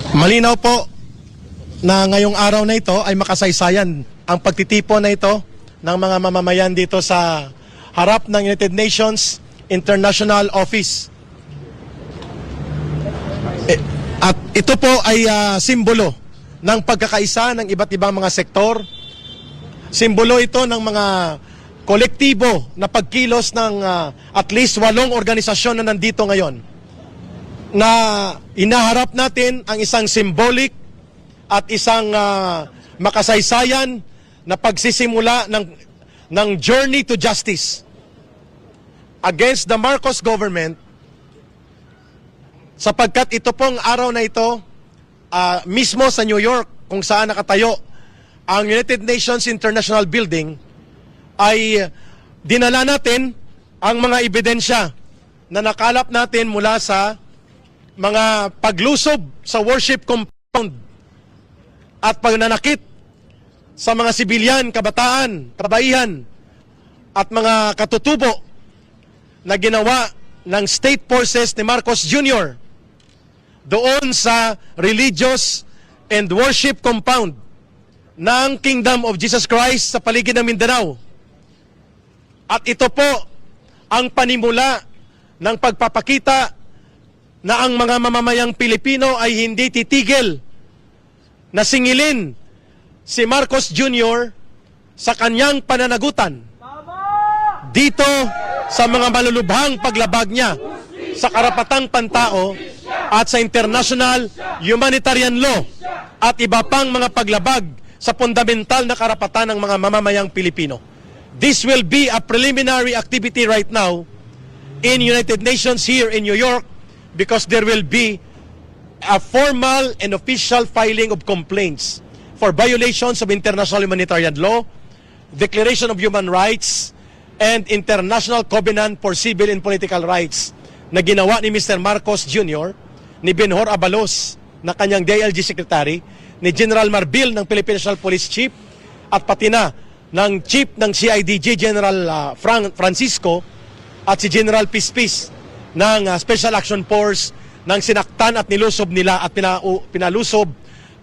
Malinaw po na ngayong araw na ito ay makasaysayan ang pagtitipon na ito ng mga mamamayan dito sa harap ng United Nations International Office. At ito po ay simbolo ng pagkakaisa ng iba't ibang mga sektor. Simbolo ito ng mga kolektibo na pagkilos ng at least 8 organisasyon na nandito ngayon, na inaharap natin ang isang symbolic at isang makasaysayan na pagsisimula ng journey to justice against the Marcos government, sapagkat ito pong araw na ito mismo sa New York kung saan nakatayo ang United Nations International Building ay dinala natin ang mga ebidensya na nakalap natin mula sa mga paglusob sa worship compound at pagnanakit sa mga sibilyan, kabataan, kabaihan at mga katutubo na ginawa ng state forces ni Marcos Jr. doon sa religious and worship compound ng Kingdom of Jesus Christ sa paligid ng Mindanao. At ito po ang panimula ng pagpapakita na ang mga mamamayang Pilipino ay hindi titigil na singilin si Marcos Jr. sa kanyang pananagutan dito sa mga malulubhang paglabag niya sa karapatang pantao at sa international humanitarian law at iba pang mga paglabag sa fundamental na karapatan ng mga mamamayang Pilipino. This will be a preliminary activity right now in United Nations here in New York, because there will be a formal and official filing of complaints for violations of international humanitarian law, Declaration of Human Rights, and International Covenant for Civil and Political Rights na ginawa ni Mr. Marcos Jr., ni Benhur Abalos na kanyang DILG Secretary, ni General Marbil ng Philippine National Police Chief, at pati na ng Chief ng CIDG General Francisco at si General Pispis ng Special Action Force nang sinaktan at nilusob nila at pinalusob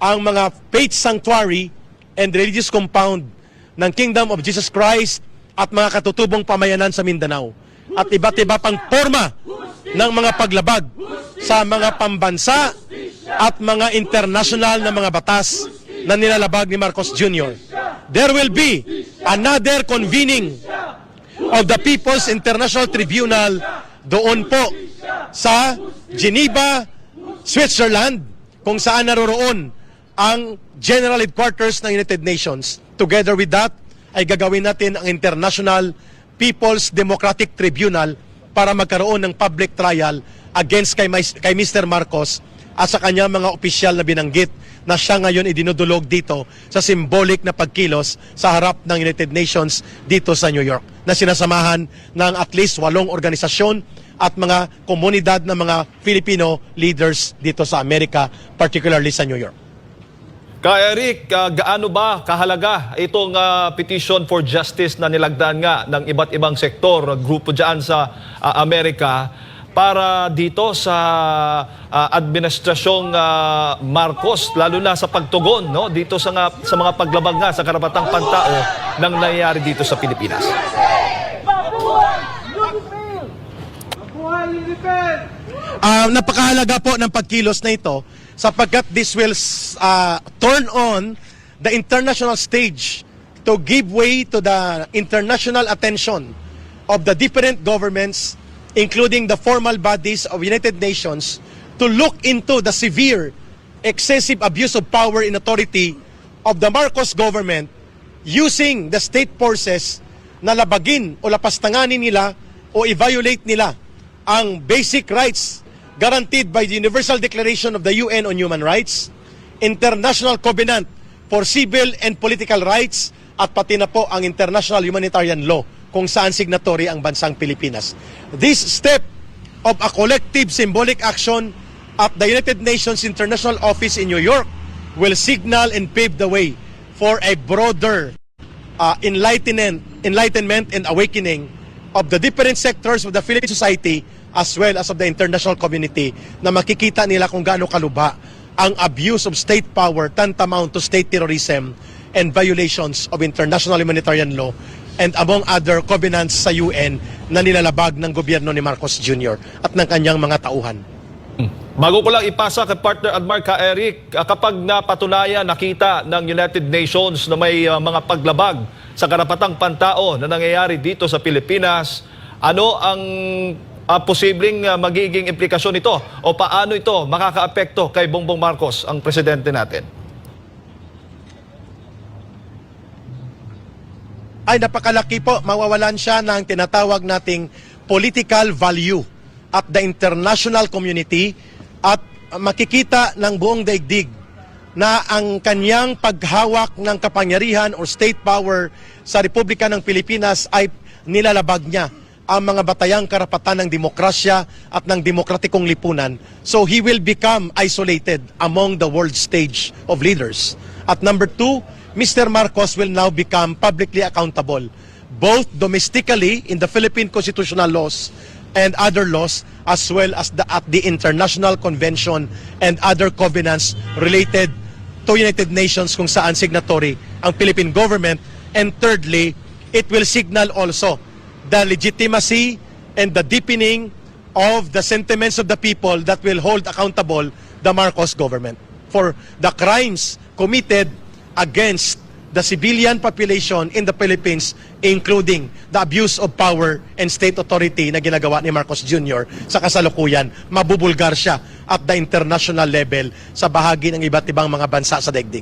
ang mga faith sanctuary and religious compound ng Kingdom of Jesus Christ at mga katutubong pamayanan sa Mindanao, at iba't iba pang forma ng mga paglabag sa mga pambansa at mga international na mga batas na nilalabag ni Marcos Jr. There will be another convening of the People's International Tribunal doon po sa Geneva, Switzerland, kung saan naroroon ang General Headquarters ng United Nations. Together with that, ay gagawin natin ang International People's Democratic Tribunal para magkaroon ng public trial against kay Mr. Marcos at sa kanya mga opisyal na binanggit na siya ngayon idinudulog dito sa symbolic na pagkilos sa harap ng United Nations dito sa New York, na sinasamahan ng at least 8 organisasyon at mga komunidad ng mga Filipino leaders dito sa Amerika, particularly sa New York. Eric, gaano ba kahalaga itong petition for justice na nilagdaan nga ng iba't ibang sektor, grupo dyan sa Amerika, para dito sa administrasyong Marcos, lalo na sa pagtugon, no, dito sa mga paglabag nga sa karapatang pantao ng nangyayari dito sa Pilipinas? Napakahalaga po ng pagkilos na ito, sapagkat this will turn on the international stage to give way to the international attention of the different governments, including the formal bodies of United Nations, to look into the severe, excessive abuse of power and authority of the Marcos government using the state forces na labagin o lapastanganin nila o i-violate nila ang basic rights guaranteed by the Universal Declaration of the UN on Human Rights, International Covenant for Civil and Political Rights, at pati na po ang International Humanitarian Law kung saan signatory ang bansang Pilipinas. This step of a collective symbolic action at the United Nations International Office in New York will signal and pave the way for a broader enlightenment and awakening of the different sectors of the Philippine society as well as of the international community, na makikita nila kung gaano kalubha ang abuse of state power tantamount to state terrorism and violations of international humanitarian law and among other covenants sa UN na nilalabag ng gobyerno ni Marcos Jr. at ng kanyang mga tauhan. Bago ko lang ipasa kay partner Admar ka Eric, kapag napatunayan, nakita ng United Nations na may mga paglabag sa karapatang pantao na nangyayari dito sa Pilipinas, ano ang posibleng magiging implikasyon nito o paano ito makakaapekto kay Bongbong Marcos, ang presidente natin? Ay napakalaki po, mawawalan siya ng tinatawag nating political value at the international community at makikita ng buong daigdig na ang kanyang paghawak ng kapangyarihan o state power sa Republika ng Pilipinas ay nilalabag niya ang mga batayang karapatan ng demokrasya at ng demokratikong lipunan. So he will become isolated among the world stage of leaders. At number two, Mr. Marcos will now become publicly accountable, both domestically in the Philippine constitutional laws and other laws, as well as at the international convention and other covenants related to United Nations kung saan signatory ang Philippine government. And thirdly, it will signal also the legitimacy and the deepening of the sentiments of the people that will hold accountable the Marcos government for the crimes committed against the civilian population in the Philippines, including the abuse of power and state authority na ginagawa ni Marcos Jr. sa kasalukuyan. Mabubulgar siya at the international level sa bahagi ng iba't ibang mga bansa sa daigdig.